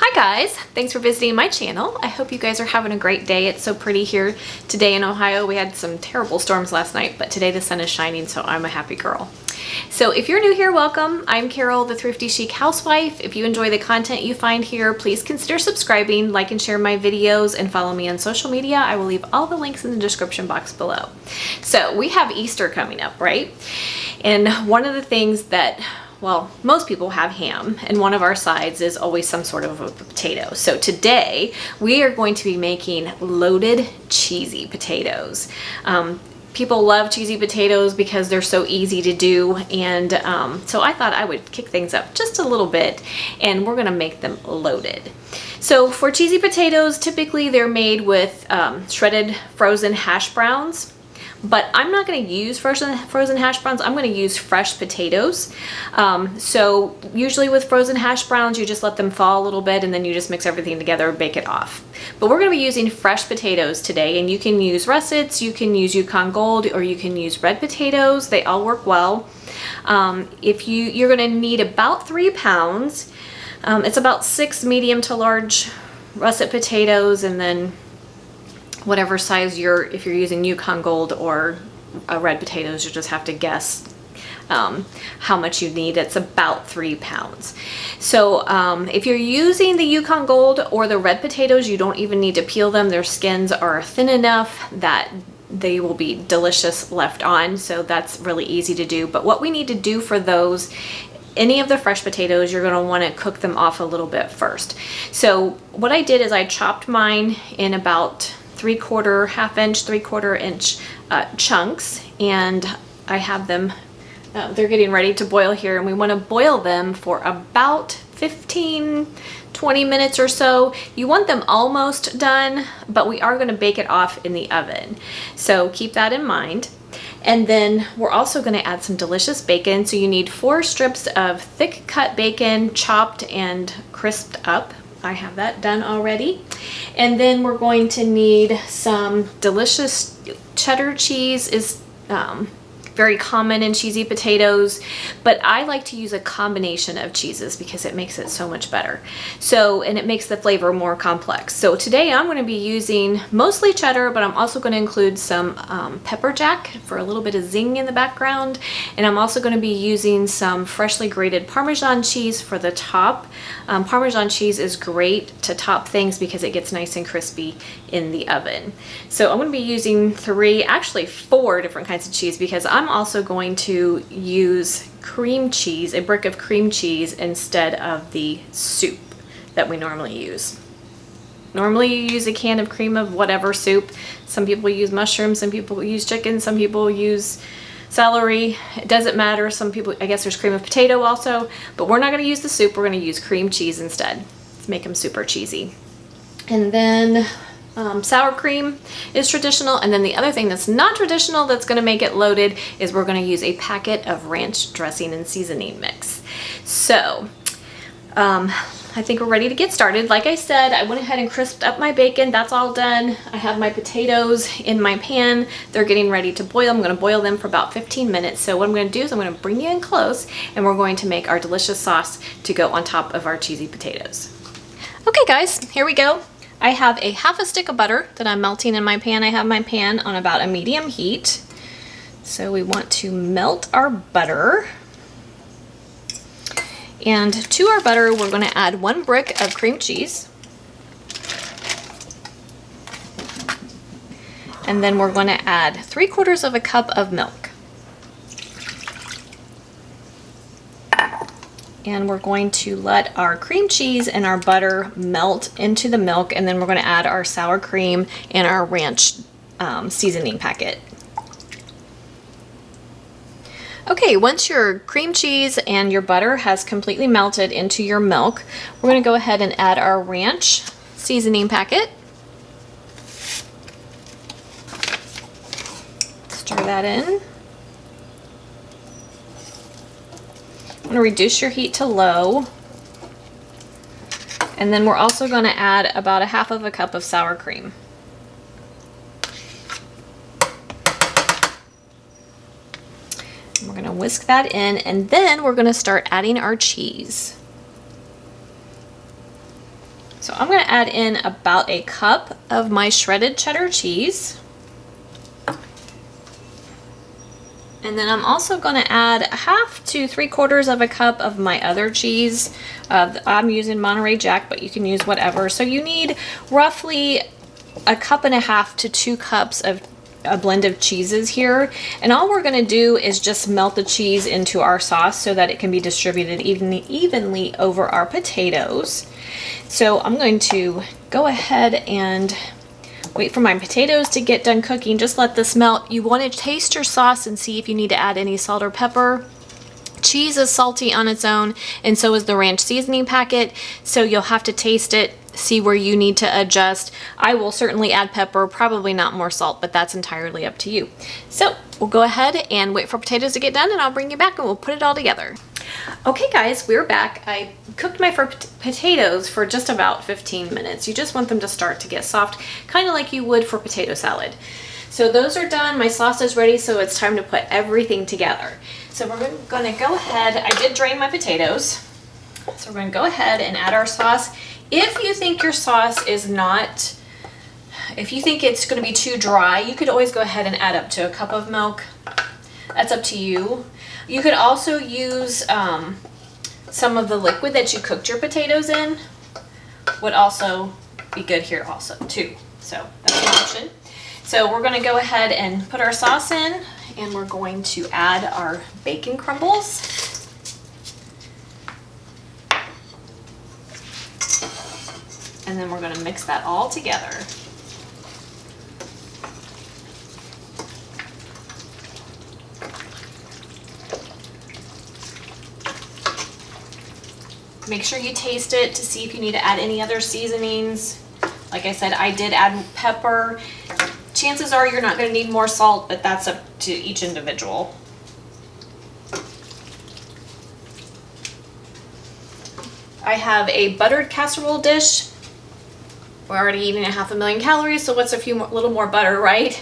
Hi guys, thanks for visiting my channel. I hope you guys are having a great day. It's so pretty here today in Ohio. We had some terrible storms last night, but today the sun is shining, so I'm a happy girl. So if you're new here, welcome. I'm Carol, the Thrifty Chic Housewife. If you enjoy the content you find here, please consider subscribing, like and share my videos, and follow me on social media. I will leave all the links in the description box below. So we have Easter coming up, right? And one of the things that, well, most people have ham, and one of our sides is always some sort of a potato. So today we are going to be making loaded cheesy potatoes. People love cheesy potatoes because they're so easy to do, and so I thought I would kick things up just a little bit, and we're gonna make them loaded. So for cheesy potatoes, typically they're made with shredded frozen hash browns. But I'm not going to use frozen hash browns. I'm going to use fresh potatoes. So usually with frozen hash browns, you just let them fall a little bit and then you just mix everything together and bake it off. But we're going to be using fresh potatoes today, and you can use russets, you can use Yukon Gold, or you can use red potatoes. They all work well. You're going to need about 3 pounds. It's about 6 medium to large russet potatoes, and then whatever size if you're using Yukon Gold or red potatoes, you just have to guess how much you need. It's about 3 pounds. So if you're using the Yukon Gold or the red potatoes, you don't even need to peel them. Their skins are thin enough that they will be delicious left on. So that's really easy to do. But what we need to do for those, any of the fresh potatoes, you're going to want to cook them off a little bit first. So what I did is I chopped mine in about 3/4 inch chunks, and I have them, they're getting ready to boil here, and we want to boil them for about 15-20 minutes or so. You want them almost done, but we are going to bake it off in the oven, so keep that in mind. And then we're also going to add some delicious bacon. So you need 4 strips of thick cut bacon, chopped and crisped up. I have that done already. And then we're going to need some delicious cheddar cheese. Is very common in cheesy potatoes, but I like to use a combination of cheeses because it makes it so much better. So, and it makes the flavor more complex. So today I'm going to be using mostly cheddar, but I'm also going to include some pepper jack for a little bit of zing in the background. And I'm also going to be using some freshly grated Parmesan cheese for the top. Parmesan cheese is great to top things because it gets nice and crispy in the oven. So I'm going to be using 4 different kinds of cheese, because I'm also going to use cream cheese, a brick of cream cheese, instead of the soup that we normally use. Normally you use a can of cream of whatever soup. Some people use mushrooms, some people use chicken, some people use celery. It doesn't matter. Some people, I guess there's cream of potato also, but we're not going to use the soup. We're going to use cream cheese instead. Let's make them super cheesy. And then sour cream is traditional, and then the other thing that's not traditional that's going to make it loaded is we're going to use a packet of ranch dressing and seasoning mix. So I think we're ready to get started. Like I said, I went ahead and crisped up my bacon. That's all done. I have my potatoes in my pan. They're getting ready to boil. I'm going to boil them for about 15 minutes. So what I'm going to do is I'm going to bring you in close, and we're going to make our delicious sauce to go on top of our cheesy potatoes. Okay guys, here we go. I have a half a stick of butter that I'm melting in my pan. I have my pan on about a medium heat. So we want to melt our butter. And to our butter, we're going to add 1 brick of cream cheese. And then we're going to add 3/4 cup of milk. And we're going to let our cream cheese and our butter melt into the milk, and then we're going to add our sour cream and our ranch seasoning packet. Okay, once your cream cheese and your butter has completely melted into your milk, we're going to go ahead and add our ranch seasoning packet. Stir that in. I'm going to reduce your heat to low. And then we're also going to add about 1/2 cup of sour cream. We're going to whisk that in, and then we're going to start adding our cheese. So I'm going to add in about a cup of my shredded cheddar cheese. And then I'm also going to add 1/2 to 3/4 of a cup of my other cheese. I'm using Monterey Jack, but you can use whatever. So you need roughly 1.5 to 2 cups of a blend of cheeses here. And all we're going to do is just melt the cheese into our sauce so that it can be distributed evenly over our potatoes. So I'm going to go ahead and wait for my potatoes to get done cooking. Just let this melt. You want to taste your sauce and see if you need to add any salt or pepper. Cheese is salty on its own, and so is the ranch seasoning packet. So you'll have to taste it, see where you need to adjust. I will certainly add pepper, probably not more salt, but that's entirely up to you. So we'll go ahead and wait for potatoes to get done, and I'll bring you back and we'll put it all together. Okay guys, we're back. I cooked my potatoes for just about 15 minutes. You just want them to start to get soft, kind of like you would for potato salad. So those are done. My sauce is ready, so it's time to put everything together. So we're going to go ahead. I did drain my potatoes. So we're going to go ahead and add our sauce. If you think your sauce is not, if you think it's going to be too dry, you could always go ahead and add up to a cup of milk. That's up to you. You could also use some of the liquid that you cooked your potatoes in. Would also be good here also too. So that's an option. So we're going to go ahead and put our sauce in, and we're going to add our bacon crumbles. And then we're going to mix that all together. Make sure you taste it to see if you need to add any other seasonings. Like I said, I did add pepper. Chances are you're not going to need more salt, but that's up to each individual. I have a buttered casserole dish. We're already eating 500,000 calories, so what's little more butter, right?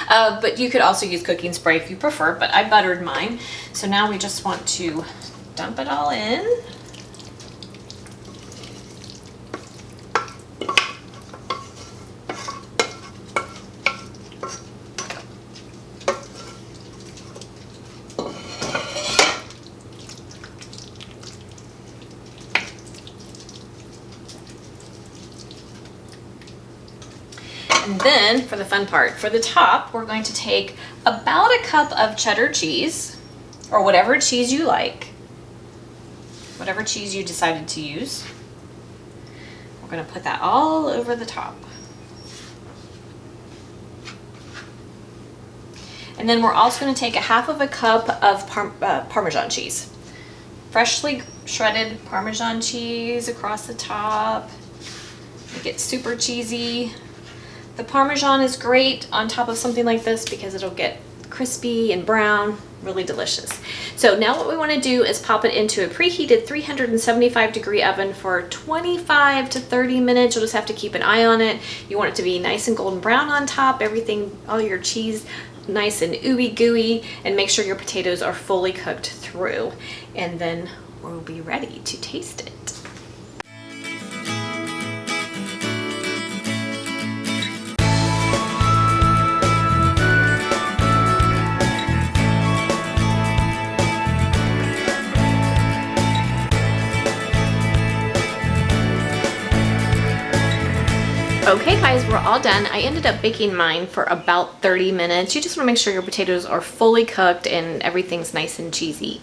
But you could also use cooking spray if you prefer, but I buttered mine. So now we just want to dump it all in. And then for the fun part, for the top, we're going to take about a cup of cheddar cheese, or whatever cheese you like, whatever cheese you decided to use. We're going to put that all over the top. And then we're also going to take 1/2 cup of Parmesan cheese. Freshly shredded Parmesan cheese across the top. Make it super cheesy. The Parmesan is great on top of something like this because it'll get crispy and brown, really delicious. So now what we want to do is pop it into a preheated 375-degree oven for 25 to 30 minutes. You'll just have to keep an eye on it. You want it to be nice and golden brown on top, everything, all your cheese nice and ooey gooey, and make sure your potatoes are fully cooked through. And then we'll be ready to taste it. Okay guys, we're all done. I ended up baking mine for about 30 minutes. You just want to make sure your potatoes are fully cooked and everything's nice and cheesy.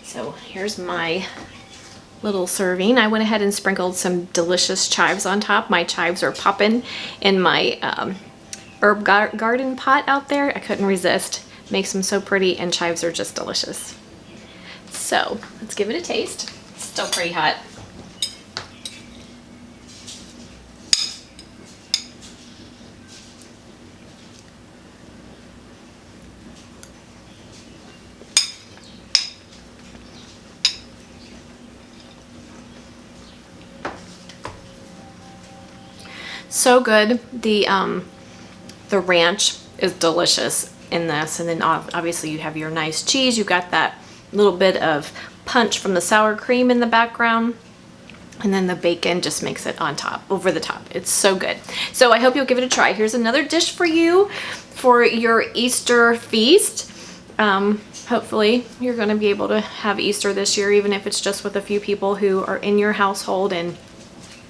So here's my little serving. I went ahead and sprinkled some delicious chives on top. My chives are popping in my herb garden pot out there. I couldn't resist. Makes them so pretty, and chives are just delicious. So let's give it a taste. It's still pretty hot. So good. The ranch is delicious in this, and then obviously you have your nice cheese. You've got that little bit of punch from the sour cream in the background. And then the bacon just makes it on top, over the top. It's so good. So I hope you'll give it a try. Here's another dish for you for your Easter feast. Hopefully you're going to be able to have Easter this year, even if it's just with a few people who are in your household and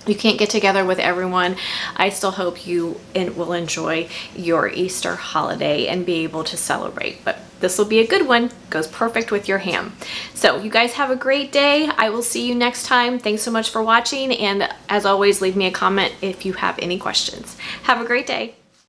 you can't get together with everyone. I still hope you will enjoy your Easter holiday and be able to celebrate. But this will be a good one. Goes perfect with your ham. So you guys have a great day. I will see you next time. Thanks so much for watching. And as always, leave me a comment if you have any questions. Have a great day.